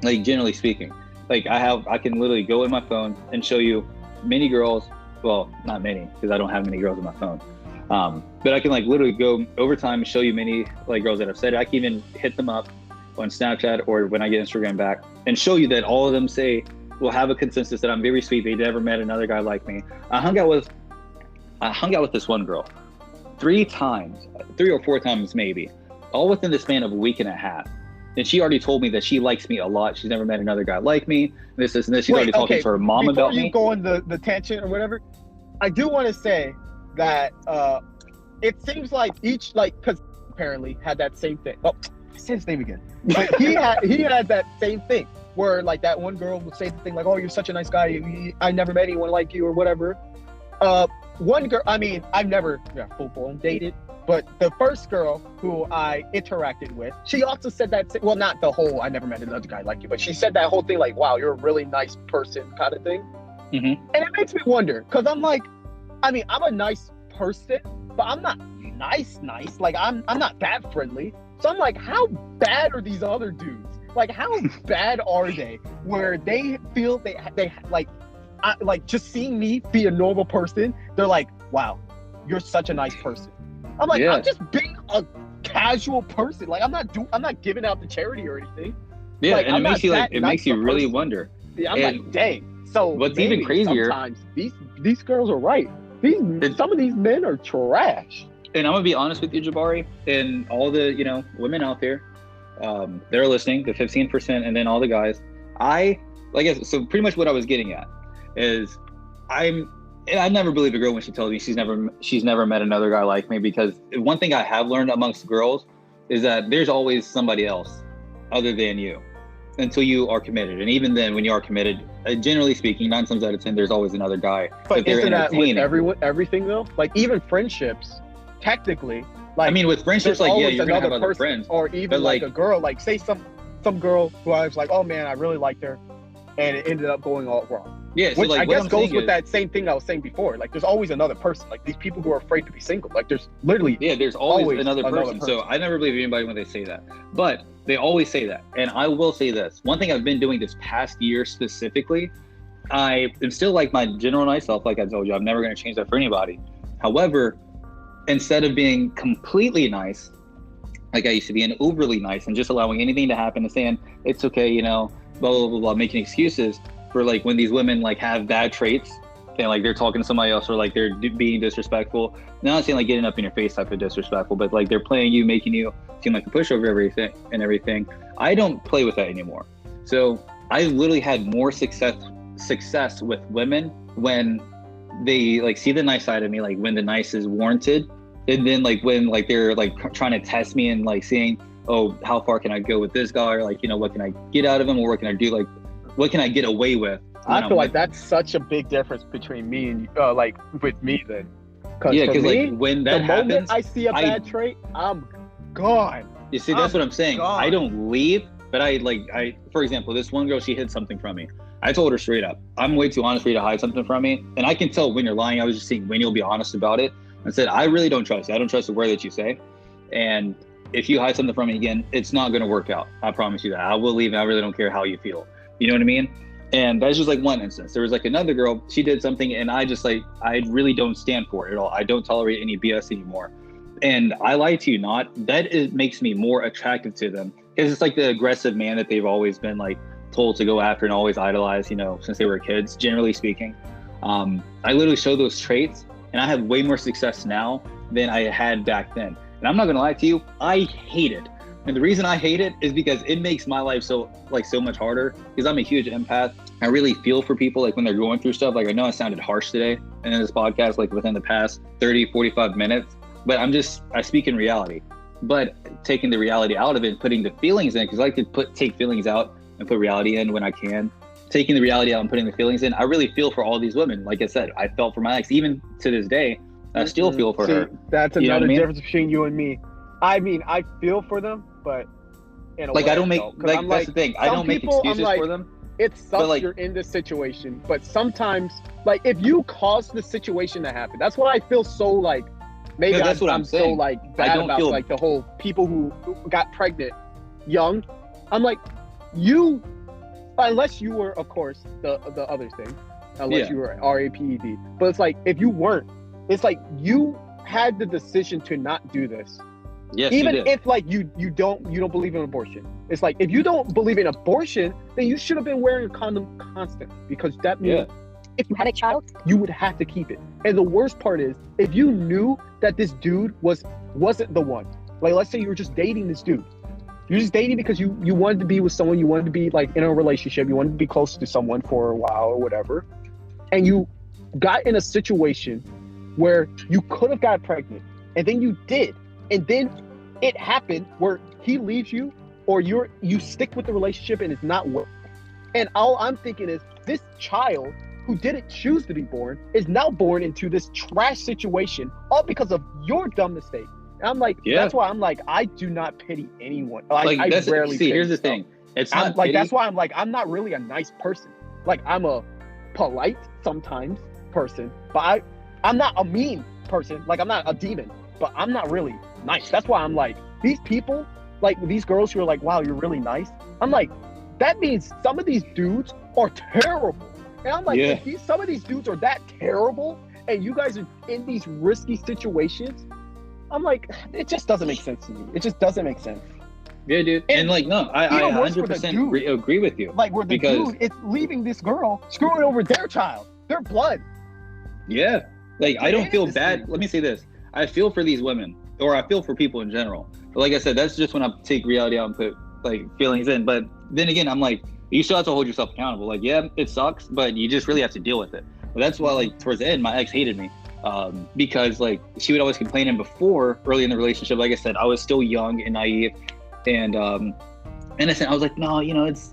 C: Like, generally speaking, like I can literally go in my phone and show you many girls. Well, not many, because I don't have many girls on my phone. But I can like literally go over time and show you many like girls that have said it. I can even hit them up on Snapchat or when I get Instagram back and show you that all of them say, will have a consensus that I'm very sweet. They never met another guy like me. I hung out with this one girl 3 or 4 times maybe, all within the span of a week and a half. And she already told me that she likes me a lot. She's never met another guy like me. This and this. She's already talking to her mom about me.
B: Before you go on the tangent or whatever, I do want to say that it seems like each, like, because apparently had that same thing. Oh, say his name again. But he had that same thing where like that one girl would say the thing like, "Oh, you're such a nice guy. I never met anyone like you," or whatever. One girl, I mean, I've never full-blown dated, but the first girl who I interacted with, she also said that, well, not the whole, I never met another guy like you, but she said that whole thing like, wow, you're a really nice person kind of thing. Mm-hmm. And it makes me wonder, because I'm like, I mean, I'm a nice person, but I'm not nice. Like, I'm not that friendly. So I'm like, how bad are these other dudes? Like, how bad are they? Where they feel they like, like just seeing me be a normal person, they're like, wow, you're such a nice person. I'm like, I'm just being a casual person. Like, I'm not giving out the charity or anything.
C: Yeah,
B: like,
C: and
B: I'm
C: it makes you really wonder.
B: Yeah, I'm like, dang. So
C: what's even crazier?
B: Sometimes these girls are right. Some of these men are trash.
C: And I'm gonna be honest with you, Jabari, and all the women out there that are listening, the 15%, and then all the guys. So pretty much what I was getting at is I never believe a girl when she tells me she's never met another guy like me, because one thing I have learned amongst girls is that there's always somebody else other than you until you are committed. And even then, when you are committed, generally speaking, 9 times out of 10, there's always another guy.
B: But isn't that with everything though? Like, even friendships, technically, like,
C: I mean, with friendships, like, yeah, you're gonna have other friends,
B: or even like a girl, like, say some girl who I was like, oh man, I really liked her, and it ended up going all wrong.
C: Yeah, so
B: which
C: like,
B: I guess goes with that same thing I was saying before. Like, there's always another person. Like, these people who are afraid to be single. Like, there's literally
C: there's always another person. So I never believe anybody when they say that, but they always say that. And I will say this: one thing I've been doing this past year specifically, I am still like my general nice self. Like I told you, I'm never going to change that for anybody. However, instead of being completely nice, like I used to be, and overly nice, and just allowing anything to happen and saying it's okay, blah blah blah blah, making excuses for like when these women like have bad traits and like they're talking to somebody else, or like they're being disrespectful. Not saying like getting up in your face type of disrespectful, but like they're playing you, making you seem like a pushover, everything. I don't play with that anymore. So I literally had more success with women when they like see the nice side of me, like when the nice is warranted, and then like when like they're like trying to test me and like seeing, oh, how far can I go with this guy, or like what can I get out of him, or what can I do, like what can I get away with?
B: I feel like that's such a big difference between me and like with me then.
C: Because like when that happens, the moment
B: I see a bad trait, I'm gone.
C: You see, that's what I'm saying. Gone. I don't leave, but I for example, this one girl, she hid something from me. I told her straight up, I'm way too honest for you to hide something from me, and I can tell when you're lying. I was just seeing when you'll be honest about it. I said, I really don't trust you. I don't trust the word that you say, and if you hide something from me again, it's not going to work out. I promise you that. I will leave, and I really don't care how you feel. You know what I mean? And that's just like one instance. There was like another girl, she did something, and I really don't stand for it at all. I don't tolerate any BS anymore. And I lie to you not, makes me more attractive to them, because it's like the aggressive man that they've always been like told to go after and always idolize, since they were kids, generally speaking. I literally show those traits, and I have way more success now than I had back then. And I'm not gonna lie to you, I hate it. And the reason I hate it is because it makes my life so much harder, because I'm a huge empath. I really feel for people like when they're going through stuff. Like, I know I sounded harsh today in this podcast, like within the past 30, 45 minutes, but I speak in reality. But taking the reality out of it and putting the feelings in, because I like to take feelings out and put reality in when I can. Taking the reality out and putting the feelings in, I really feel for all these women. Like I said, I felt for my ex. Even to this day, I still feel for her.
B: That's another difference between you and me. I mean, I feel for them, but in a way,
C: I don't make that's the thing. I don't make excuses for them.
B: It sucks you're in this situation, but sometimes, like, if you cause the situation to happen, that's why I feel so like maybe
C: that's what I'm
B: so like bad about like the whole people who got pregnant young. I'm like, unless you were, of course, the other thing, unless you were RAPED. But it's like, if you weren't, it's like you had the decision to not do this.
C: Yes,
B: even if like you don't believe in abortion. It's like, if you don't believe in abortion, then you should have been wearing a condom constantly, because that means if you had a child, you would have to keep it. And the worst part is, if you knew that this dude wasn't the one, like let's say you were just dating this dude. You're just dating because you wanted to be with someone, you wanted to be like in a relationship, you wanted to be close to someone for a while or whatever, and you got in a situation where you could have got pregnant, and then you did, and then it happened where he leaves you, or you stick with the relationship and it's not working. And all I'm thinking is, this child who didn't choose to be born is now born into this trash situation, all because of your dumb mistake. And I'm like, that's why I'm like, I do not pity anyone. Like I rarely pity.
C: Here's the thing. It's not
B: like, that's why I'm like, I'm not really a nice person. Like, I'm a polite sometimes person, but I'm not a mean person. Like, I'm not a demon, but I'm not really nice. That's why I'm like, these people like these girls who are like, wow, you're really nice. I'm like, that means some of these dudes are terrible. And I'm like, if some of these dudes are that terrible and you guys are in these risky situations, I'm like, it just doesn't make sense to me. It just doesn't make sense.
C: Yeah, dude. And like, no, I 100% agree with you.
B: Like, where the dude is leaving this girl, screwing over their child, their blood.
C: Yeah. Like, I don't feel bad. Let me say this. I feel for these women, or I feel for people in general. But like I said, that's just when I take reality out and put like feelings in. But then again, I'm like, you still have to hold yourself accountable. Like, yeah, it sucks, but you just really have to deal with it. But that's why, like, towards the end, my ex hated me. Because like she would always complain, and before, early in the relationship, like I said, I was still young and naive and innocent. I was like, no, it's,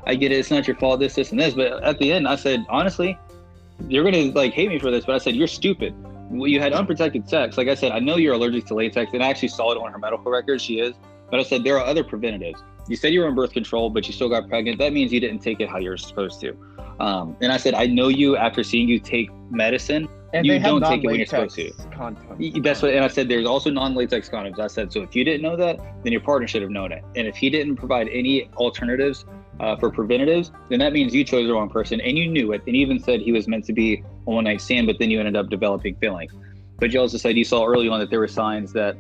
C: I get it, it's not your fault, this and this. But at the end, I said, honestly, you're gonna like hate me for this, but I said, you're stupid. You had unprotected sex. Like I said, I know you're allergic to latex, and I actually saw it on her medical record. She is. But I said, there are other preventatives. You said you were on birth control, but you still got pregnant. That means you didn't take it how you're supposed to. And I said, I know you after seeing you take medicine. And you don't take it when you're supposed to. That's what, and I said, there's also non-latex condoms. I said, so if you didn't know that, then your partner should have known it. And if he didn't provide any alternatives for preventatives, then that means you chose the wrong person and you knew it. And even said he was meant to be a one-night stand, but then you ended up developing feelings. But you also said you saw early on that there were signs that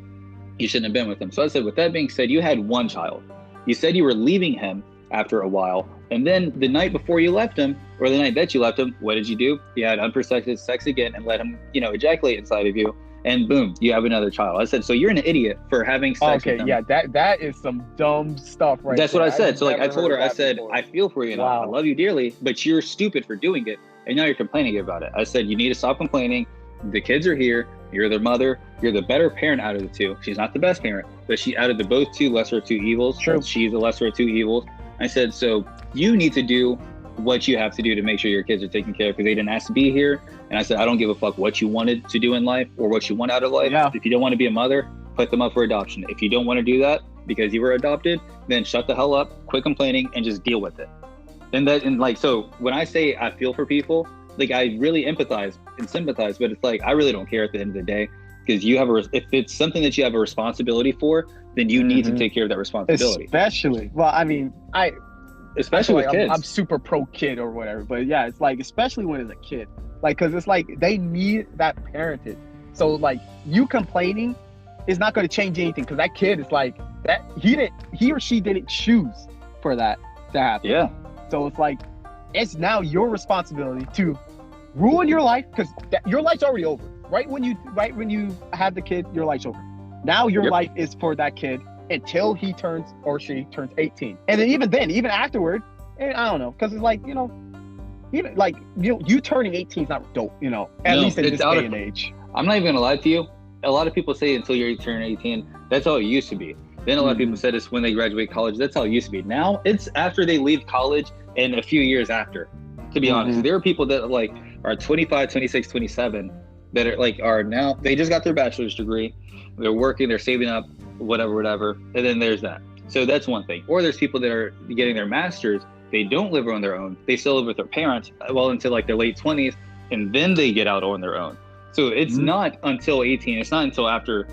C: you shouldn't have been with him. So I said, with that being said, you had one child. You said you were leaving him after a while. And then the night before you left him, or the night that you left him, what did you do? You had unprotected sex again and let him, ejaculate inside of you. And boom, you have another child. I said, so you're an idiot for having sex with him.
B: Yeah, that is some dumb stuff right
C: That's
B: there.
C: what I said. So like I told her, I said, before. I feel for you and I love you dearly, but you're stupid for doing it. And now you're complaining about it. I said, you need to stop complaining. The kids are here. You're their mother. You're the better parent out of the two. She's not the best parent, but she out of the both two lesser of two evils.
B: True.
C: She's the lesser of two evils. I said, so you need to do what you have to do to make sure your kids are taken care of because they didn't ask to be here. And I said, I don't give a fuck what you wanted to do in life or what you want out of life.
B: Yeah.
C: If you don't want to be a mother, put them up for adoption. If you don't want to do that because you were adopted, then shut the hell up, quit complaining, and just deal with it. So when I say I feel for people, like I really empathize and sympathize, but it's like I really don't care at the end of the day because if it's something that you have a responsibility for, then you need to take care of that responsibility.
B: Especially with kids. I'm super pro kid or whatever, but yeah, it's like especially when it's a kid, like because it's like they need that parentage. So like you complaining is not going to change anything because that kid is like that he or she didn't choose for that to happen.
C: Yeah.
B: So it's like it's now your responsibility to ruin your life because your life's already over. Right when you have the kid, your life's over. Now your life is for that kid until he turns or she turns 18. And then even afterward, I don't know, because it's like, even like you turning 18 is not dope, at least in this day and age.
C: I'm not even gonna lie to you. A lot of people say until you turn 18, that's how it used to be. Then a lot of people said it's when they graduate college. That's how it used to be. Now it's after they leave college and a few years after, to be honest. There are people that like are 25, 26, 27 that are now, they just got their bachelor's degree. They're working, they're saving up, whatever. And then there's that. So that's one thing. Or there's people that are getting their master's. They don't live on their own. They still live with their parents well into like their late 20s. And then they get out on their own. So it's not until 18. It's not until after